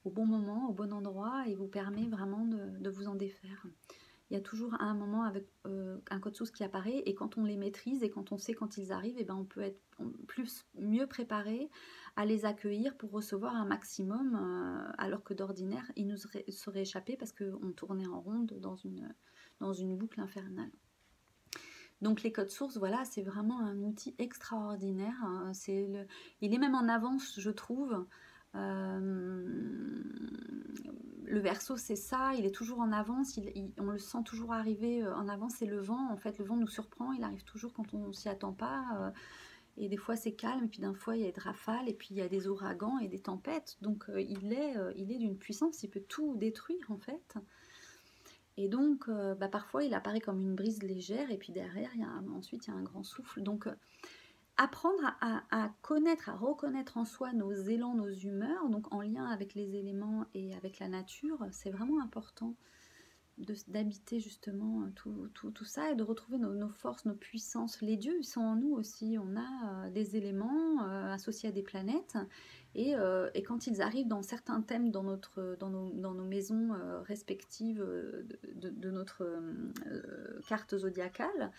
au bon moment, au bon endroit, et vous permet vraiment de vous en défaire. Il y a toujours un moment avec un code source qui apparaît, et quand on les maîtrise et quand on sait quand ils arrivent, et ben on peut être mieux préparé à les accueillir pour recevoir un maximum, alors que d'ordinaire, ils nous seraient échappés parce qu'on tournait en ronde dans une boucle infernale. Donc les codes sources, voilà, c'est vraiment un outil extraordinaire. Hein. Il est même en avance, je trouve. Le Verseau, c'est ça, il est toujours en avance, on le sent toujours arriver en avance. C'est le vent, en fait, le vent nous surprend, il arrive toujours quand on s'y attend pas. Et des fois c'est calme, et puis d'un fois il y a des rafales, et puis il y a des ouragans et des tempêtes. Donc il est d'une puissance, il peut tout détruire en fait. Et donc, parfois, il apparaît comme une brise légère, et puis derrière, ensuite, il y a un grand souffle. Donc, apprendre à connaître, à reconnaître en soi nos élans, nos humeurs, donc en lien avec les éléments et avec la nature, c'est vraiment important d'habiter justement tout ça et de retrouver nos forces, nos puissances. Les dieux, ils sont en nous aussi. On a des éléments associés à des planètes et quand ils arrivent dans certains thèmes dans nos maisons respectives de notre carte zodiacale,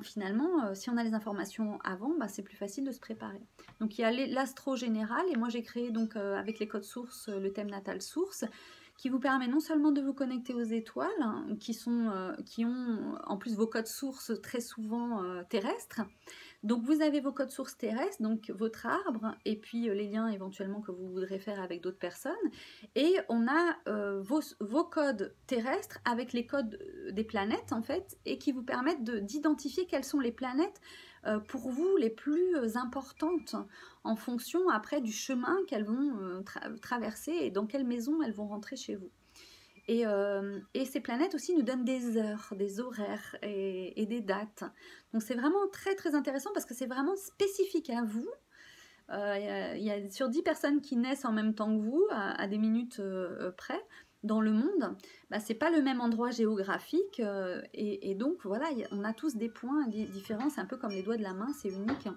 finalement, si on a les informations avant, c'est plus facile de se préparer. Donc il y a l'astro général, et moi j'ai créé donc avec les codes sources le thème natal source, qui vous permet non seulement de vous connecter aux étoiles, hein, qui ont en plus vos codes sources très souvent terrestres. Donc vous avez vos codes sources terrestres, donc votre arbre, et puis les liens éventuellement que vous voudrez faire avec d'autres personnes. Et on a vos codes terrestres avec les codes des planètes en fait, et qui vous permettent d'identifier quelles sont les planètes pour vous les plus importantes en fonction après du chemin qu'elles vont traverser et dans quelle maison elles vont rentrer chez vous. Et ces planètes aussi nous donnent des heures, des horaires et des dates. Donc c'est vraiment très très intéressant parce que c'est vraiment spécifique à vous. Il y a sur 10 personnes qui naissent en même temps que vous, à des minutes près, dans le monde. C'est pas le même endroit géographique. Et donc voilà, on a tous des points différents. C'est un peu comme les doigts de la main, c'est unique.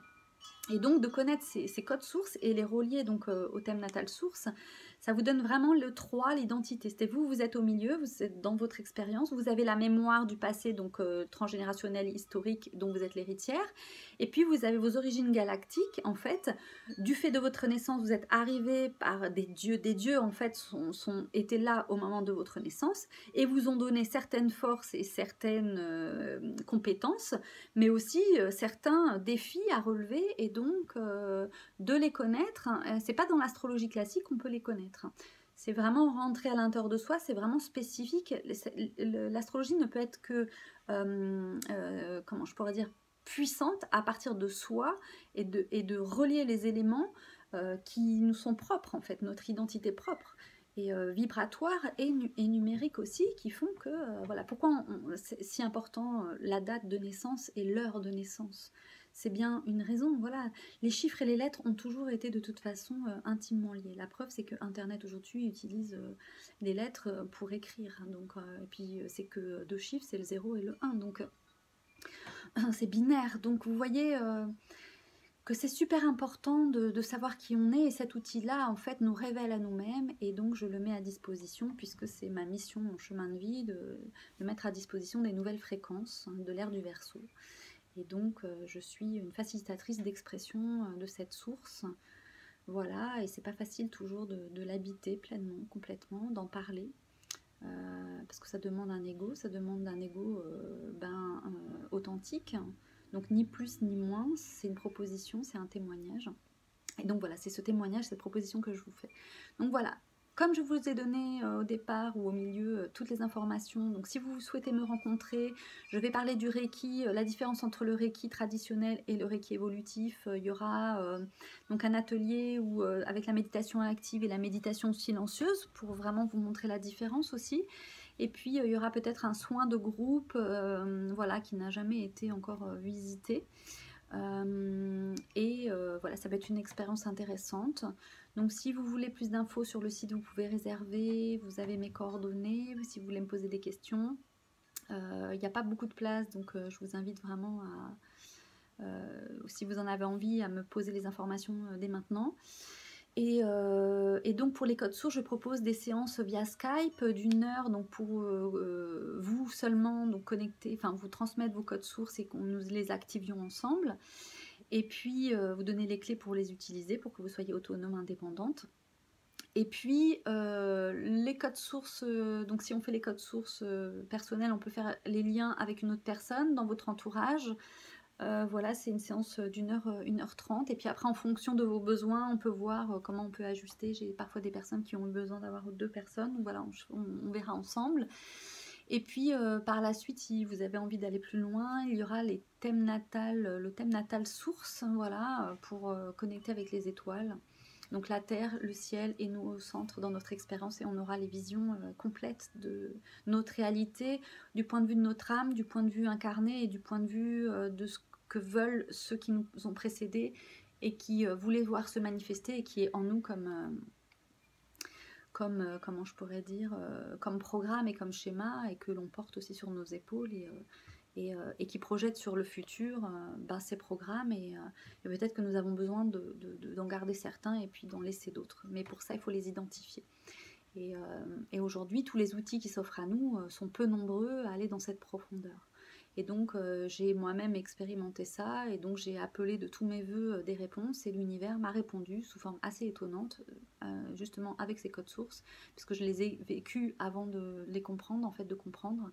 Et donc de connaître ces codes sources et les relier donc au thème natal source, ça vous donne vraiment le 3, l'identité. C'est vous êtes au milieu, vous êtes dans votre expérience, vous avez la mémoire du passé, donc transgénérationnel, historique, dont vous êtes l'héritière. Et puis vous avez vos origines galactiques, en fait. Du fait de votre naissance, vous êtes arrivé par des dieux. Des dieux, en fait, étaient là au moment de votre naissance et vous ont donné certaines forces et certaines compétences, mais aussi certains défis à relever, et donc de les connaître. C'est pas dans l'astrologie classique qu'on peut les connaître. C'est vraiment rentrer à l'intérieur de soi, c'est vraiment spécifique. L'astrologie ne peut être que, comment je pourrais dire, puissante à partir de soi et de relier les éléments qui nous sont propres, en fait, notre identité propre. Et vibratoire et numérique aussi, qui font que, voilà, pourquoi c'est si important la date de naissance et l'heure de naissance. C'est bien une raison, voilà. Les chiffres et les lettres ont toujours été de toute façon intimement liés. La preuve, c'est que Internet aujourd'hui utilise les lettres pour écrire. Donc, et puis, c'est que 2 chiffres, c'est le 0 et le 1. Donc, c'est binaire. Donc, vous voyez que c'est super important de savoir qui on est, et cet outil-là, en fait, nous révèle à nous-mêmes, et donc je le mets à disposition, puisque c'est ma mission, mon chemin de vie, de mettre à disposition des nouvelles fréquences de l'ère du Verseau. Et donc, je suis une facilitatrice d'expression de cette source. Voilà, et c'est pas facile toujours de l'habiter pleinement, complètement, d'en parler. Parce que ça demande un ego, authentique. Donc ni plus ni moins, c'est une proposition, c'est un témoignage. Et donc voilà, c'est ce témoignage, cette proposition que je vous fais. Donc voilà, comme je vous ai donné au départ ou au milieu toutes les informations, donc si vous souhaitez me rencontrer, je vais parler du Reiki, la différence entre le Reiki traditionnel et le Reiki évolutif. Il y aura donc un atelier avec la méditation active et la méditation silencieuse pour vraiment vous montrer la différence aussi. Et puis il y aura peut-être un soin de groupe voilà, qui n'a jamais été encore visité. Voilà, ça va être une expérience intéressante. Donc si vous voulez plus d'infos sur le site, vous pouvez réserver, vous avez mes coordonnées si vous voulez me poser des questions. Il n'y a pas beaucoup de place, donc je vous invite vraiment si vous en avez envie, à me poser les informations dès maintenant. Et donc pour les codes sources, je propose des séances via Skype d'1 heure, donc pour vous seulement, donc connecter, enfin vous transmettre vos codes sources et qu'on nous les activions ensemble. Et puis vous donner les clés pour les utiliser, pour que vous soyez autonome, indépendante. Et puis les codes sources, donc si on fait les codes sources personnels, on peut faire les liens avec une autre personne dans votre entourage. Voilà, c'est une séance d'1 heure, 1h30. Et puis après, en fonction de vos besoins, on peut voir comment on peut ajuster. J'ai parfois des personnes qui ont besoin d'avoir 2 personnes. Donc voilà, on verra ensemble. Et puis par la suite, si vous avez envie d'aller plus loin, il y aura le thème natal source, voilà, pour connecter avec les étoiles. Donc la terre, le ciel et nous au centre dans notre expérience, et on aura les visions complètes de notre réalité, du point de vue de notre âme, du point de vue incarné et du point de vue de ce que veulent ceux qui nous ont précédés et qui voulaient voir se manifester et qui est en nous comment je pourrais dire, comme programme et comme schéma, et que l'on porte aussi sur nos épaules et qui projette sur le futur ces programmes, et peut-être que nous avons besoin d'en garder certains et puis d'en laisser d'autres. Mais pour ça, il faut les identifier. Et aujourd'hui, tous les outils qui s'offrent à nous sont peu nombreux à aller dans cette profondeur. Et donc, j'ai moi-même expérimenté ça, et donc j'ai appelé de tous mes voeux des réponses, et l'univers m'a répondu sous forme assez étonnante, justement avec ces codes sources, puisque je les ai vécus avant de les comprendre, en fait, de comprendre.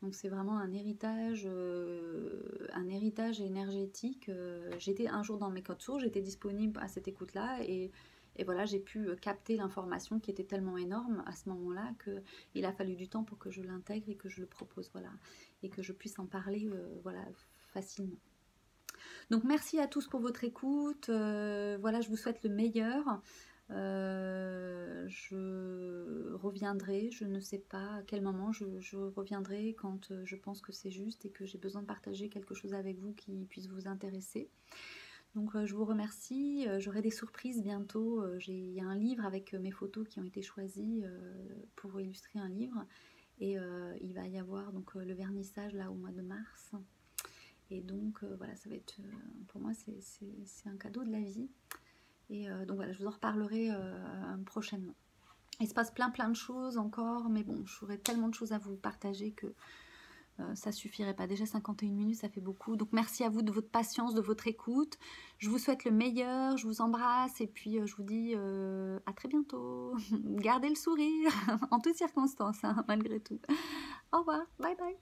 Donc c'est vraiment un héritage énergétique. J'étais un jour dans mes codes sources, j'étais disponible à cette écoute-là, et voilà, j'ai pu capter l'information qui était tellement énorme à ce moment-là qu'il a fallu du temps pour que je l'intègre et que je le propose, voilà, et que je puisse en parler, voilà, facilement. Donc merci à tous pour votre écoute. Voilà, je vous souhaite le meilleur. Je reviendrai, je ne sais pas à quel moment je reviendrai, quand je pense que c'est juste et que j'ai besoin de partager quelque chose avec vous qui puisse vous intéresser. Donc je vous remercie, j'aurai des surprises bientôt. Il y a un livre avec mes photos qui ont été choisies pour illustrer un livre, et il va y avoir donc le vernissage là au mois de mars. Et donc voilà, ça va être, pour moi c'est un cadeau de la vie. Et donc voilà, je vous en reparlerai prochainement. Il se passe plein de choses encore, mais bon, j'aurais tellement de choses à vous partager que ça suffirait pas. Déjà 51 minutes, ça fait beaucoup. Donc merci à vous de votre patience, de votre écoute. Je vous souhaite le meilleur, je vous embrasse, et puis je vous dis à très bientôt. Gardez le sourire en toutes circonstances, hein, malgré tout. Au revoir, bye bye.